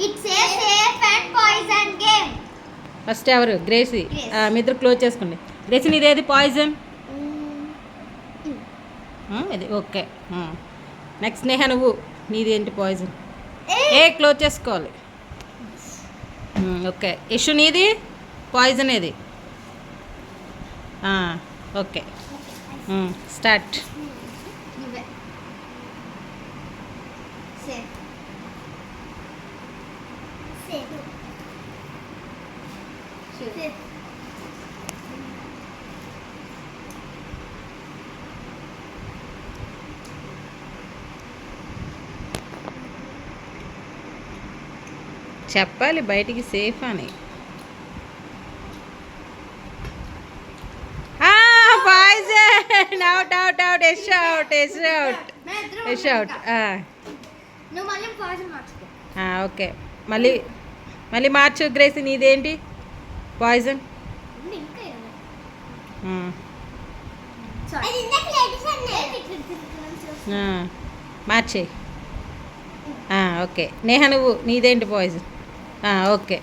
It's a safe and poison game. First ఎవరు? Gracie. మీ ఇద్దరు క్లోజ్ చేసుకోండి. గ్రేసీ నీదేది పాయిజన్? ఇది ఓకే. నెక్స్ట్ స్నేహ నువ్వు, నీది ఏంటి పాయిజన్? క్లోజ్ చేసుకోవాలి. ఓకే. ఇష్యూ నీది పాయిజన్ ఏది? Okay start. చెప్పాలి బయటికి సేఫ్ అని. Poison out out out yes out yes out yes out. Okay మళ్ళీ మళ్ళీ మార్చు గ్రేసీ. నీదేంటి పాయిజన్? మార్చేయి. ఓకే నేహ నువ్వు, నీదేంటి పాయిజన్? ఓకే.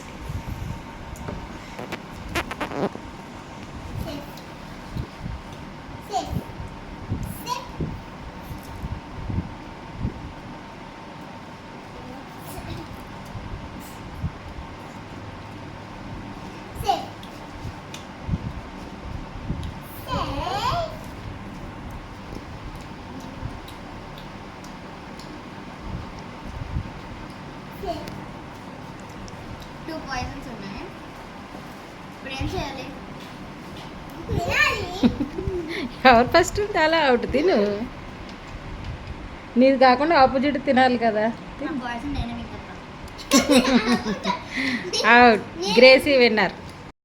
టూ పాయిజన్స్ ఉన్నాయి. ఇప్పుడు ఏం చేయాలి? ఎవరు ఫస్ట్ ఉంటే అలా అవుట్ తిను. నీది కాకుండా ఆపోజిట్ తినాలి కదా. అవుట్. Gracie winner.